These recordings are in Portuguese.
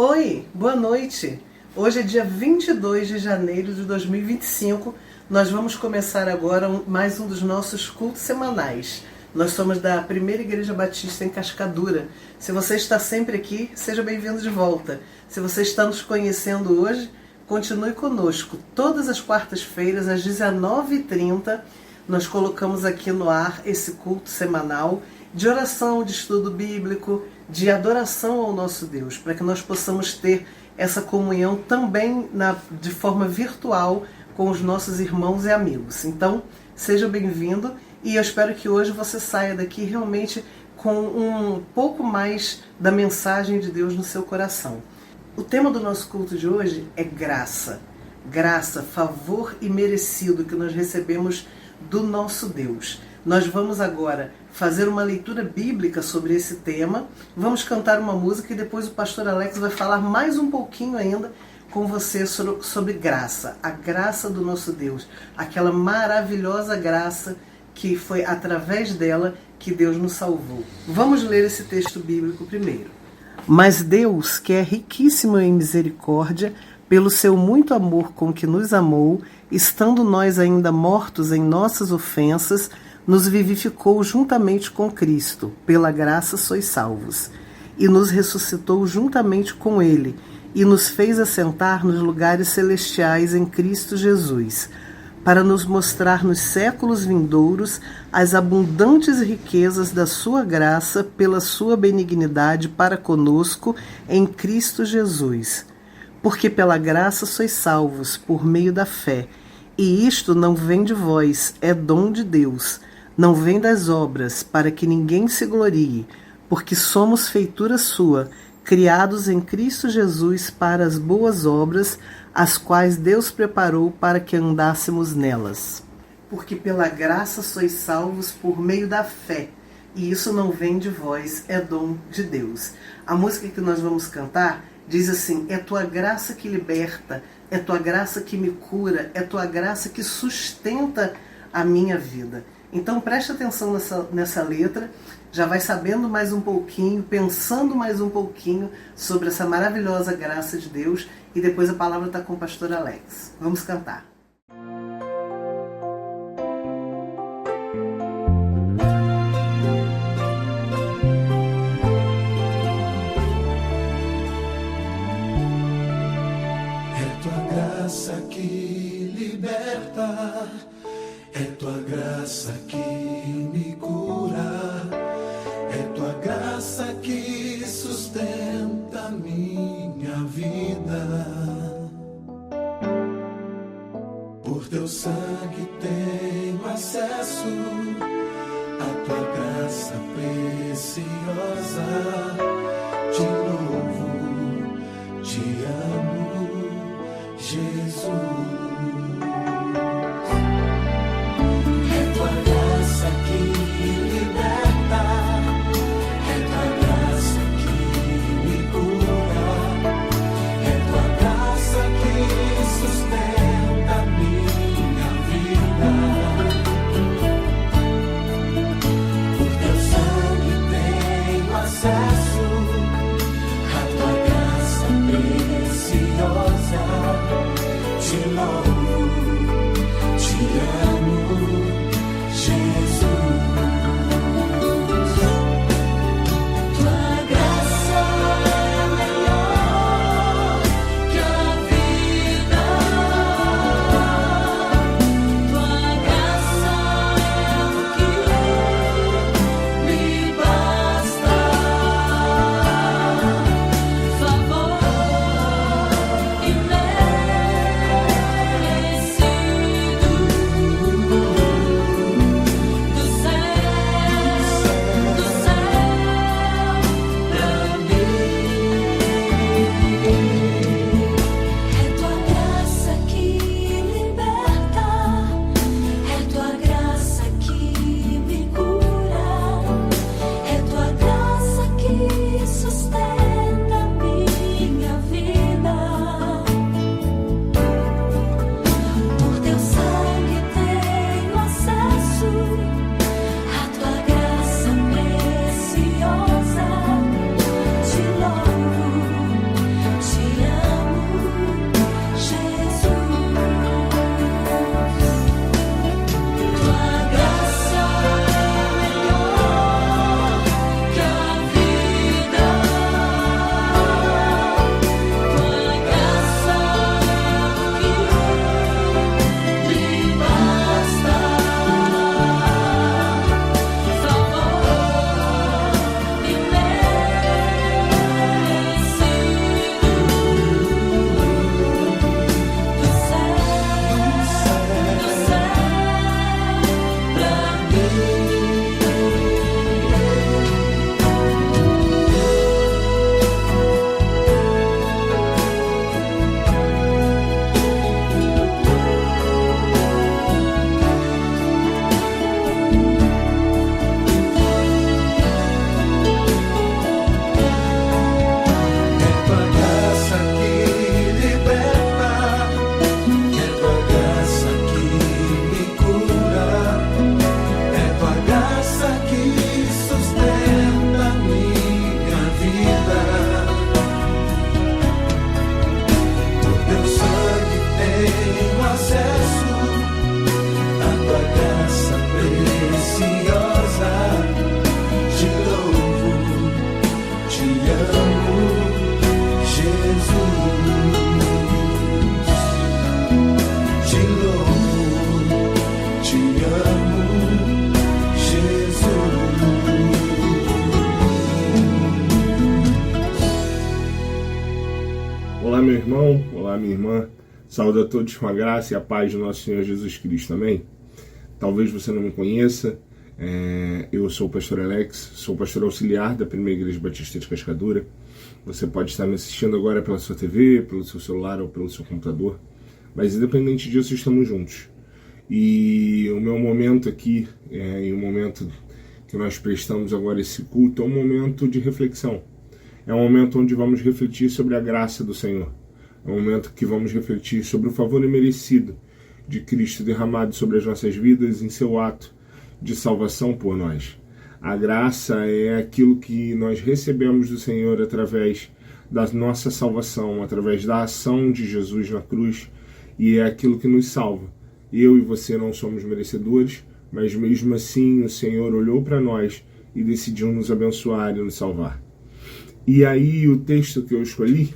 Oi, boa noite. Hoje é dia 22 de janeiro de 2025. Nós vamos começar agora mais um dos nossos cultos semanais. Nós somos da Primeira Igreja Batista em Cascadura. Se você está sempre aqui, seja bem-vindo de volta. Se você está nos conhecendo hoje, continue conosco. Todas as quartas-feiras, às 19h30, nós colocamos aqui no ar esse culto semanal de oração, de estudo bíblico, de adoração ao nosso Deus, para que nós possamos ter essa comunhão também de forma virtual com os nossos irmãos e amigos. Então, seja bem-vindo e eu espero que hoje você saia daqui realmente com um pouco mais da mensagem de Deus no seu coração. O tema do nosso culto de hoje é graça. Graça, favor imerecido que nós recebemos do nosso Deus. Nós vamos agora fazer uma leitura bíblica sobre esse tema, vamos cantar uma música e depois o pastor Alex vai falar mais um pouquinho ainda com você sobre graça, a graça do nosso Deus, aquela maravilhosa graça que foi através dela que Deus nos salvou. Vamos ler esse texto bíblico primeiro. Mas Deus, que é riquíssimo em misericórdia, pelo seu muito amor com que nos amou, estando nós ainda mortos em nossas ofensas, nos vivificou juntamente com Cristo, pela graça sois salvos, e nos ressuscitou juntamente com Ele, e nos fez assentar nos lugares celestiais em Cristo Jesus, para nos mostrar nos séculos vindouros as abundantes riquezas da sua graça pela sua benignidade para conosco em Cristo Jesus. Porque pela graça sois salvos, por meio da fé, e isto não vem de vós, é dom de Deus, não vem das obras, para que ninguém se glorie, porque somos feitura sua, criados em Cristo Jesus para as boas obras, as quais Deus preparou para que andássemos nelas. Porque pela graça sois salvos por meio da fé, e isso não vem de vós, é dom de Deus. A música que nós vamos cantar diz assim: é tua graça que liberta, é tua graça que me cura, é tua graça que sustenta a minha vida. Então preste atenção nessa letra, já vai sabendo mais um pouquinho, pensando mais um pouquinho sobre essa maravilhosa graça de Deus e depois a palavra está com o pastor Alex. Vamos cantar. É tua graça que liberta, é tua graça que me cura, é tua graça que sustenta minha vida. Por teu sangue tenho acesso à tua graça preciosa. De novo te amo, Jesus. acesso à tua graça preciosa. Te louvo, te amo, Jesus. Te louvo, te amo, Jesus. Olá, meu irmão, olá, minha irmã. Saúde a todos com a graça e a paz do nosso Senhor Jesus Cristo, amém? Talvez você não me conheça, eu sou o pastor Alex, sou pastor auxiliar da Primeira Igreja Batista de Cascadura. Você pode estar me assistindo agora pela sua TV, pelo seu celular ou pelo seu computador, mas independente disso, estamos juntos. E o meu momento aqui, e o momento que nós prestamos agora esse culto, é um momento de reflexão. É um momento onde vamos refletir sobre a graça do Senhor. É um momento que vamos refletir sobre o favor imerecido de Cristo derramado sobre as nossas vidas em seu ato de salvação por nós. A graça é aquilo que nós recebemos do Senhor através da nossa salvação, através da ação de Jesus na cruz, e é aquilo que nos salva. Eu e você não somos merecedores, mas mesmo assim o Senhor olhou para nós e decidiu nos abençoar e nos salvar. E aí o texto que eu escolhi,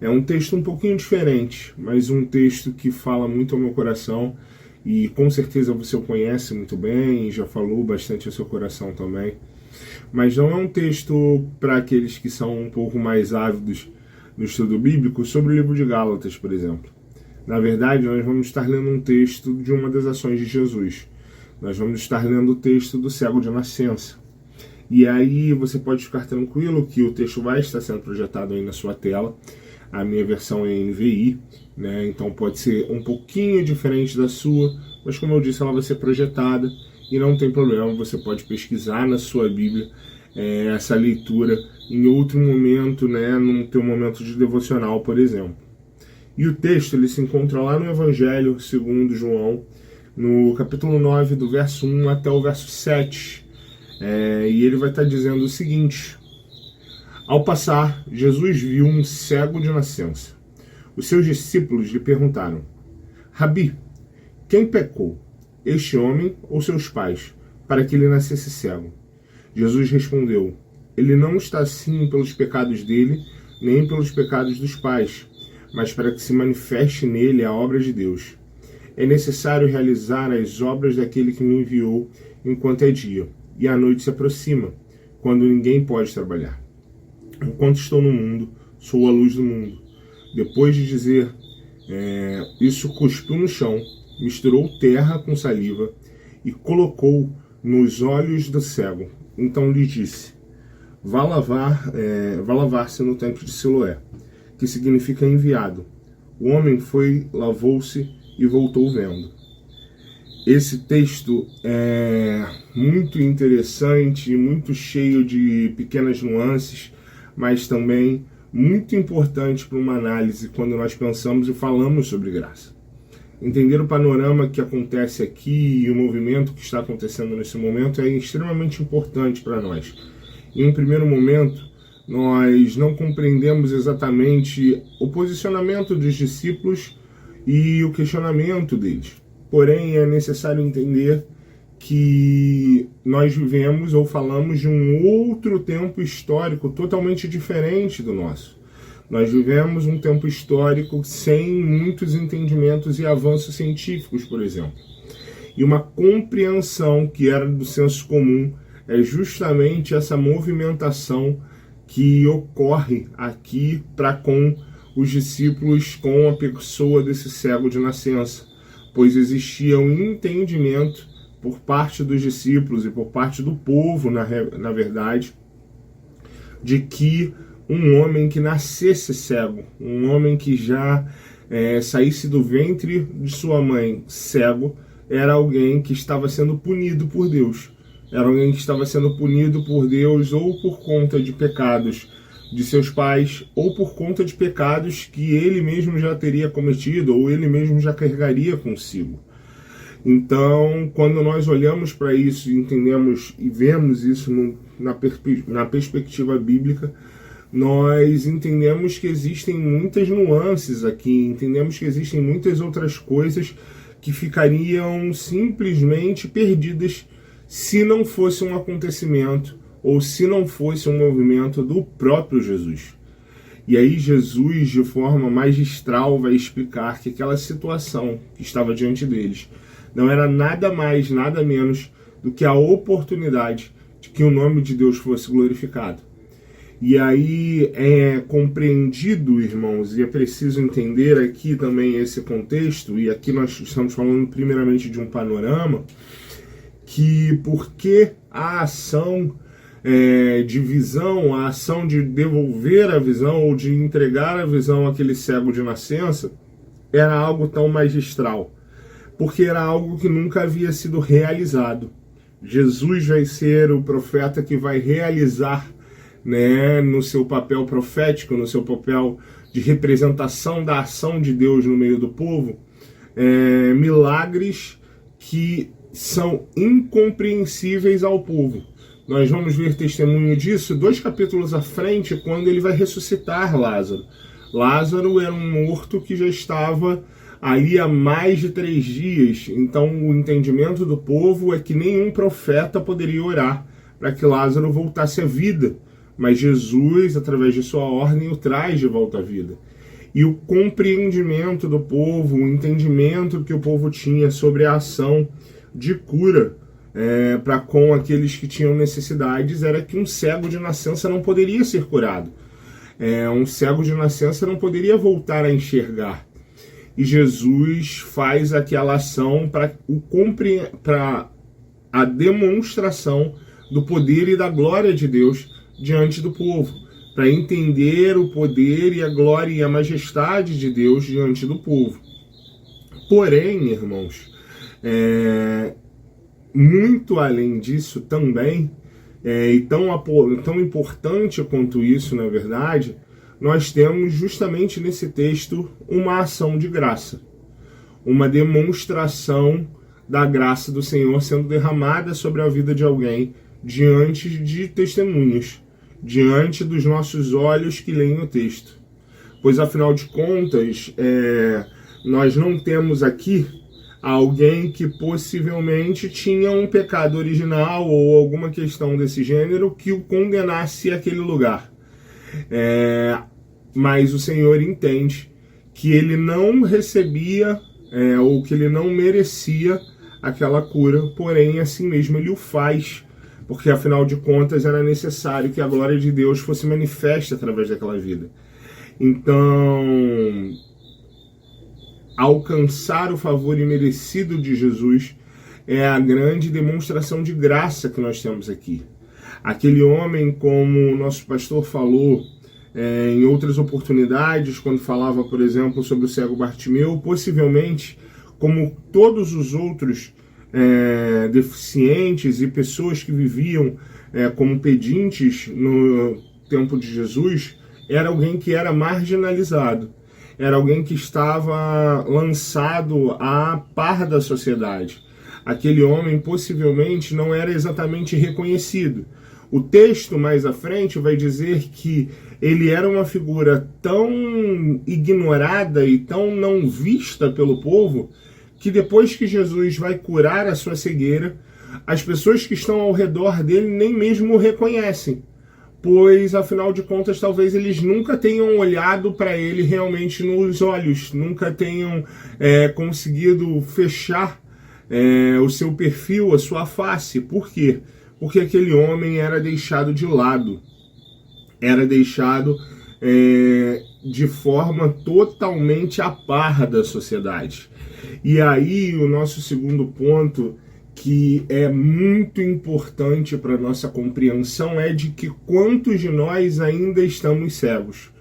é um texto um pouquinho diferente, mas um texto que fala muito ao meu coração e com certeza você o conhece muito bem e já falou bastante ao seu coração também. Mas não é um texto para aqueles que são um pouco mais ávidos no estudo bíblico sobre o livro de Gálatas, por exemplo. Na verdade, nós vamos estar lendo um texto de uma das ações de Jesus. Nós vamos estar lendo o texto do cego de nascença. E aí você pode ficar tranquilo que o texto vai estar sendo projetado aí na sua tela. A minha versão é NVI, então pode ser um pouquinho diferente da sua, mas como eu disse, ela vai ser projetada e não tem problema, você pode pesquisar na sua Bíblia essa leitura em outro momento, num teu momento de devocional, por exemplo. E o texto ele se encontra lá no Evangelho segundo João, no capítulo 9, do verso 1 até o verso 7, e ele vai estar dizendo o seguinte: Ao passar, Jesus viu um cego de nascença. Os seus discípulos lhe perguntaram: Rabi, quem pecou, este homem ou seus pais, para que ele nascesse cego? Jesus respondeu: Ele não está assim pelos pecados dele, nem pelos pecados dos pais, mas para que se manifeste nele a obra de Deus. É necessário realizar as obras daquele que me enviou enquanto é dia, e a noite se aproxima, quando ninguém pode trabalhar. Enquanto estou no mundo, sou a luz do mundo. Depois de dizer isso, cuspiu no chão, misturou terra com saliva e colocou nos olhos do cego. Então lhe disse: vá lavar-se no tanque de Siloé, que significa enviado. O homem foi, lavou-se e voltou vendo. Esse texto é muito interessante, muito cheio de pequenas nuances, mas também muito importante para uma análise quando nós pensamos e falamos sobre graça. Entender o panorama que acontece aqui e o movimento que está acontecendo nesse momento é extremamente importante para nós. Em um primeiro momento, nós não compreendemos exatamente o posicionamento dos discípulos e o questionamento deles. Porém, é necessário entender que nós vivemos ou falamos de um outro tempo histórico totalmente diferente do nosso. Nós vivemos um tempo histórico sem muitos entendimentos e avanços científicos, por exemplo. E uma compreensão que era do senso comum é justamente essa movimentação que ocorre aqui para com os discípulos, com a pessoa desse cego de nascença, pois existia um entendimento por parte dos discípulos e por parte do povo, na verdade, de que um homem que nascesse cego, um homem que já saísse do ventre de sua mãe cego, era alguém que estava sendo punido por Deus. Era alguém que estava sendo punido por Deus ou por conta de pecados de seus pais, ou por conta de pecados que ele mesmo já teria cometido, ou ele mesmo já carregaria consigo. Então, quando nós olhamos para isso e entendemos e vemos isso na perspectiva bíblica, nós entendemos que existem muitas nuances aqui, entendemos que existem muitas outras coisas que ficariam simplesmente perdidas se não fosse um acontecimento ou se não fosse um movimento do próprio Jesus. E aí Jesus, de forma magistral, vai explicar que aquela situação que estava diante deles não era nada mais, nada menos do que a oportunidade de que o nome de Deus fosse glorificado. E aí é compreendido, irmãos, e é preciso entender aqui também esse contexto, e aqui nós estamos falando primeiramente de um panorama, que porque a ação de visão, a ação de devolver a visão ou de entregar a visão àquele cego de nascença, era algo tão magistral, porque era algo que nunca havia sido realizado. Jesus vai ser o profeta que vai realizar, né, no seu papel profético, no seu papel de representação da ação de Deus no meio do povo, milagres que são incompreensíveis ao povo. Nós vamos ver testemunho disso 2 capítulos à frente, quando ele vai ressuscitar Lázaro. Lázaro era um morto que já estava ali há mais de 3 dias. Então o entendimento do povo é que nenhum profeta poderia orar para que Lázaro voltasse à vida. Mas Jesus, através de sua ordem, o traz de volta à vida. E o compreendimento do povo, o entendimento que o povo tinha sobre a ação de cura para com aqueles que tinham necessidades, era que um cego de nascença não poderia ser curado. Um cego de nascença não poderia voltar a enxergar. E Jesus faz aquela ação para a demonstração do poder e da glória de Deus diante do povo, para entender o poder e a glória e a majestade de Deus diante do povo. Porém, irmãos, muito além disso também, e tão importante quanto isso, na verdade, nós temos justamente nesse texto uma ação de graça, uma demonstração da graça do Senhor sendo derramada sobre a vida de alguém diante de testemunhas, diante dos nossos olhos que leem o texto. Pois, afinal de contas, nós não temos aqui alguém que possivelmente tinha um pecado original ou alguma questão desse gênero que o condenasse àquele lugar. Mas o Senhor entende que ele não recebia ou que ele não merecia aquela cura, porém assim mesmo ele o faz, porque afinal de contas era necessário que a glória de Deus fosse manifesta através daquela vida. Então, alcançar o favor imerecido de Jesus é a grande demonstração de graça que nós temos aqui. Aquele homem, como o nosso pastor falou em outras oportunidades, quando falava, por exemplo, sobre o cego Bartimeu, possivelmente, como todos os outros deficientes e pessoas que viviam como pedintes no tempo de Jesus, era alguém que era marginalizado, era alguém que estava lançado à par da sociedade. Aquele homem possivelmente não era exatamente reconhecido. O texto mais à frente vai dizer que ele era uma figura tão ignorada e tão não vista pelo povo, que depois que Jesus vai curar a sua cegueira, as pessoas que estão ao redor dele nem mesmo o reconhecem, pois, afinal de contas, talvez eles nunca tenham olhado para ele realmente nos olhos, nunca tenham conseguido fechar o seu perfil, a sua face. Por quê? Porque aquele homem era deixado de lado, era deixado de forma totalmente à par da sociedade. E aí o nosso segundo ponto, que é muito importante para a nossa compreensão, é de que quantos de nós ainda estamos cegos.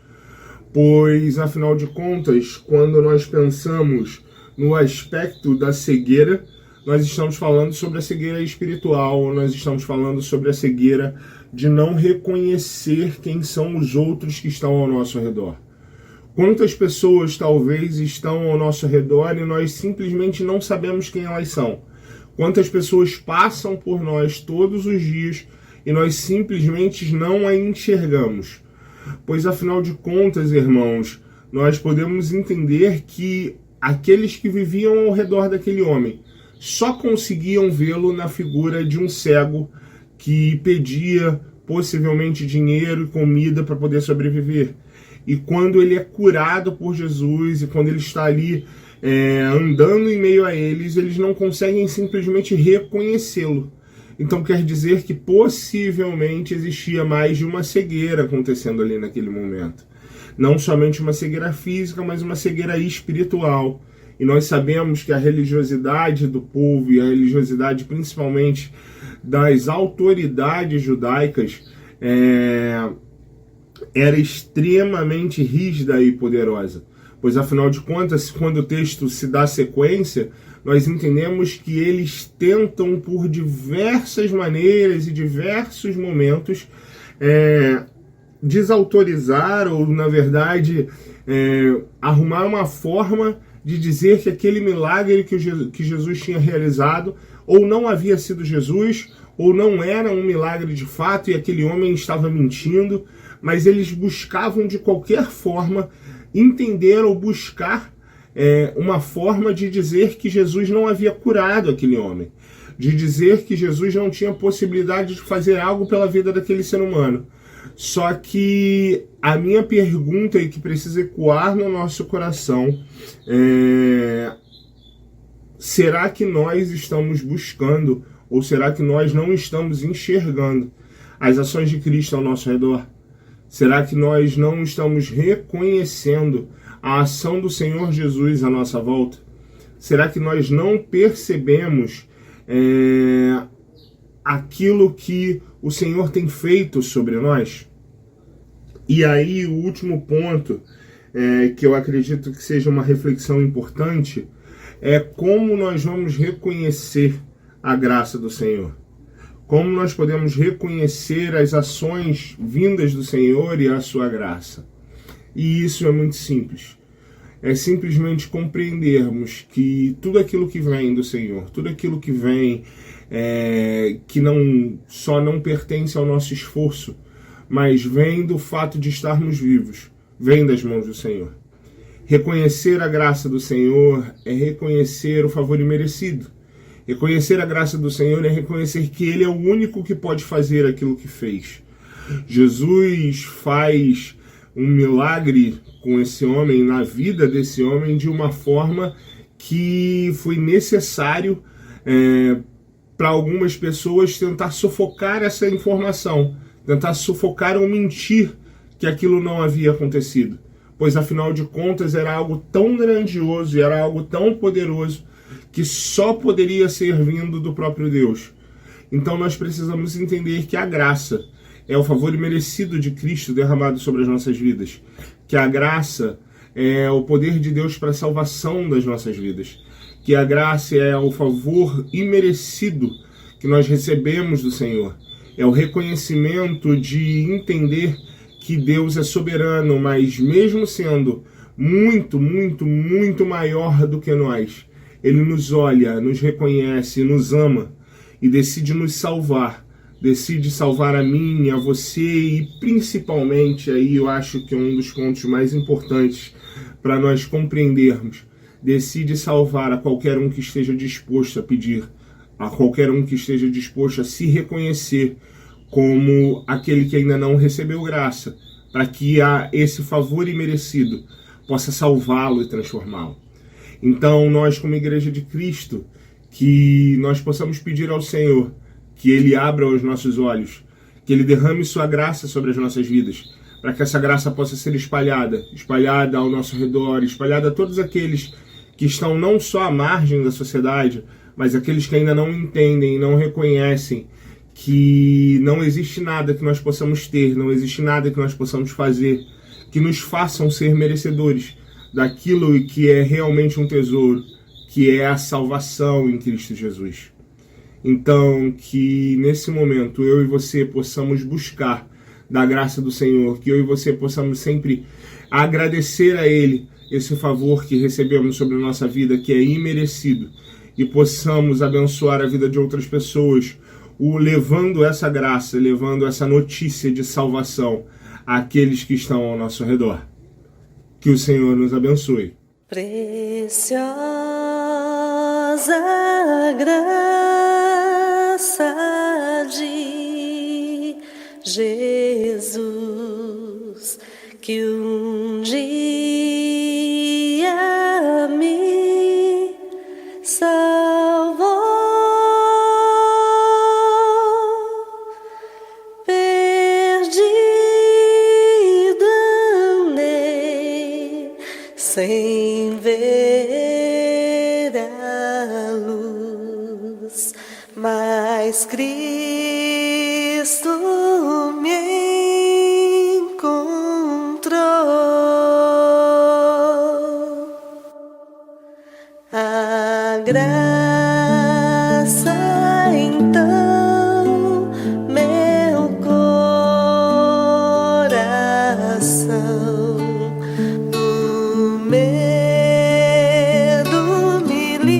Pois, afinal de contas, quando nós pensamos no aspecto da cegueira, nós estamos falando sobre a cegueira espiritual, nós estamos falando sobre a cegueira de não reconhecer quem são os outros que estão ao nosso redor. Quantas pessoas talvez estão ao nosso redor e nós simplesmente não sabemos quem elas são? Quantas pessoas passam por nós todos os dias e nós simplesmente não a enxergamos? Pois afinal de contas, irmãos, nós podemos entender que aqueles que viviam ao redor daquele homem só conseguiam vê-lo na figura de um cego que pedia possivelmente dinheiro e comida para poder sobreviver. E quando ele é curado por Jesus e quando ele está ali andando em meio a eles, eles não conseguem simplesmente reconhecê-lo. Então quer dizer que possivelmente existia mais de uma cegueira acontecendo ali naquele momento. Não somente uma cegueira física, mas uma cegueira espiritual. E nós sabemos que a religiosidade do povo e a religiosidade principalmente das autoridades judaicas era extremamente rígida e poderosa. Pois afinal de contas, quando o texto se dá sequência, nós entendemos que eles tentam por diversas maneiras e diversos momentos desautorizar ou, na verdade, arrumar uma forma de dizer que aquele milagre que Jesus tinha realizado ou não havia sido Jesus, ou não era um milagre de fato e aquele homem estava mentindo, mas eles buscavam de qualquer forma entender ou buscar uma forma de dizer que Jesus não havia curado aquele homem, de dizer que Jesus não tinha possibilidade de fazer algo pela vida daquele ser humano. Só que a minha pergunta e que precisa ecoar no nosso coração será que nós estamos buscando ou será que nós não estamos enxergando as ações de Cristo ao nosso redor? Será que nós não estamos reconhecendo a ação do Senhor Jesus à nossa volta? Será que nós não percebemos aquilo que o Senhor tem feito sobre nós? E aí o último ponto, que eu acredito que seja uma reflexão importante, é como nós vamos reconhecer a graça do Senhor. Como nós podemos reconhecer as ações vindas do Senhor e a sua graça. E isso é muito simples. É simplesmente compreendermos que tudo aquilo que vem do Senhor, tudo aquilo que vem, que só não pertence ao nosso esforço, mas vem do fato de estarmos vivos, vem das mãos do Senhor. Reconhecer a graça do Senhor é reconhecer o favor imerecido. Reconhecer a graça do Senhor é reconhecer que Ele é o único que pode fazer aquilo que fez. Jesus faz um milagre com esse homem, na vida desse homem, de uma forma que foi necessário para algumas pessoas tentar sufocar essa informação, tentar sufocar ou mentir que aquilo não havia acontecido. Pois afinal de contas era algo tão grandioso e era algo tão poderoso que só poderia ser vindo do próprio Deus. Então nós precisamos entender que a graça é o favor imerecido de Cristo derramado sobre as nossas vidas. Que a graça é o poder de Deus para a salvação das nossas vidas. Que a graça é o favor imerecido que nós recebemos do Senhor. É o reconhecimento de entender que Deus é soberano, mas mesmo sendo muito, muito, muito maior do que nós, Ele nos olha, nos reconhece, nos ama e decide nos salvar. Decide salvar a mim, a você e principalmente, aí eu acho que é um dos pontos mais importantes para nós compreendermos, decide salvar a qualquer um que esteja disposto a pedir, a qualquer um que esteja disposto a se reconhecer como aquele que ainda não recebeu graça, para que esse favor imerecido possa salvá-lo e transformá-lo. Então nós, como Igreja de Cristo, que nós possamos pedir ao Senhor que Ele abra os nossos olhos, que Ele derrame sua graça sobre as nossas vidas, para que essa graça possa ser espalhada ao nosso redor, espalhada a todos aqueles que estão não só à margem da sociedade, mas aqueles que ainda não entendem, não reconhecem que não existe nada que nós possamos ter, não existe nada que nós possamos fazer, que nos façam ser merecedores daquilo que é realmente um tesouro, que é a salvação em Cristo Jesus. Então, que nesse momento eu e você possamos buscar da graça do Senhor, que eu e você possamos sempre agradecer a Ele esse favor que recebemos sobre a nossa vida, que é imerecido, e possamos abençoar a vida de outras pessoas, levando essa graça, levando essa notícia de salvação àqueles que estão ao nosso redor. Que o Senhor nos abençoe. Preciosa graça de Jesus, que um dia me salvou, perdido andei sem ver a luz, mas Cristo me encontrou. A graça então meu coração do medo me libertou.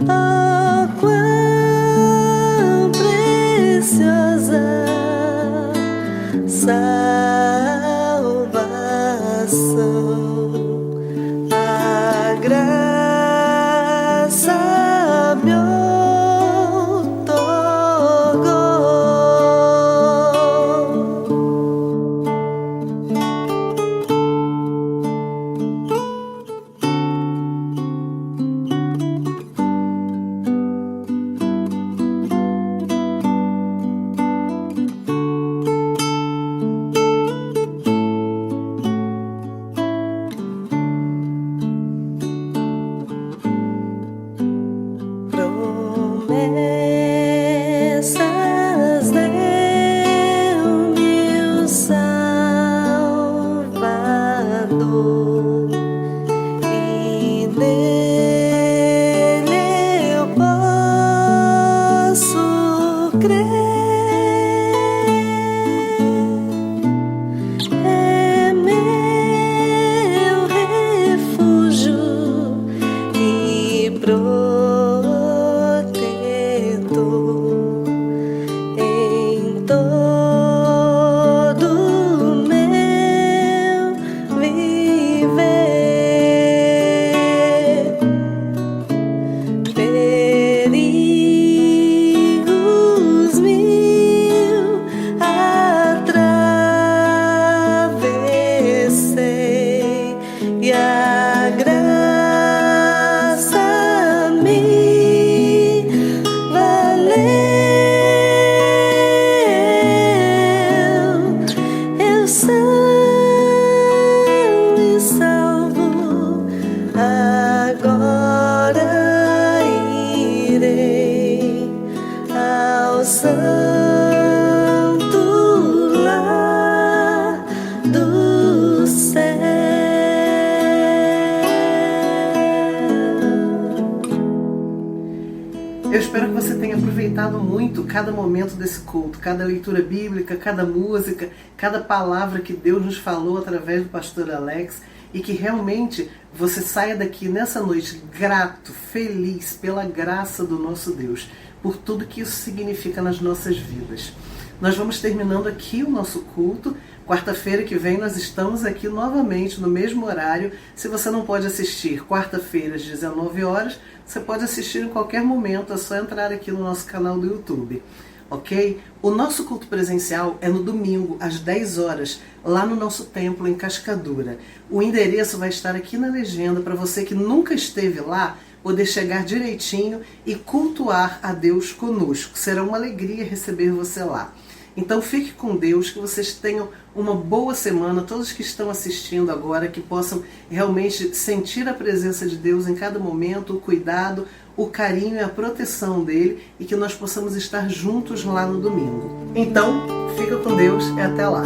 Oh, quão preciosa salvação, a graça me outorgou. Promessas deu-me o Salvador, e nele eu posso crer. É meu refúgio e protetor em todo meu viver. Perigos mil atravessei e a graça me valeu. Eu sou e salvo, agora irei ao santo lar do céu. Eu espero que você tenha aproveitado muito cada momento desse culto, cada leitura bíblica, cada música, cada palavra que Deus nos falou através do pastor Alex, e que realmente você saia daqui nessa noite grato, feliz pela graça do nosso Deus, por tudo que isso significa nas nossas vidas. Nós vamos terminando aqui o nosso culto. Quarta-feira que vem nós estamos aqui novamente no mesmo horário. Se você não pode assistir quarta-feira às 19 horas, você pode assistir em qualquer momento, é só entrar aqui no nosso canal do YouTube, ok? O nosso culto presencial é no domingo, às 10 horas, lá no nosso templo em Cascadura. O endereço vai estar aqui na legenda para você que nunca esteve lá poder chegar direitinho e cultuar a Deus conosco. Será uma alegria receber você lá. Então fique com Deus, que vocês tenham uma boa semana, todos que estão assistindo agora, que possam realmente sentir a presença de Deus em cada momento, o cuidado, o carinho e a proteção dele, e que nós possamos estar juntos lá no domingo. Então, fica com Deus e até lá.